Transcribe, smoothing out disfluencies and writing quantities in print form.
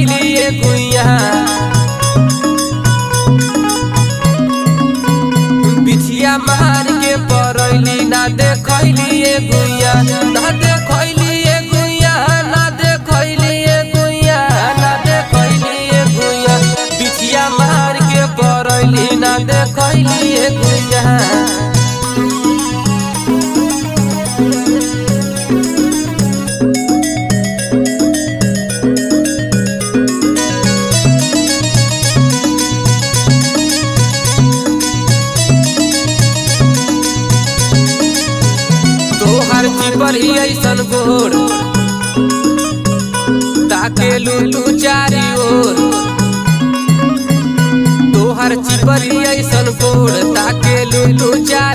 देखैली गुइया बिछिया मार के परैली ना देखैली गुइया ना देखैली गुइया ना देखैली गुइया ना देखैली गुइया बिछिया मार के परैली ना देखैली गुइया। तोहर चिपरी ऐसन गोर ताकेलू तू चारी ओर तोहर चिपरी ऐसन गोर ताकेलू तू चारी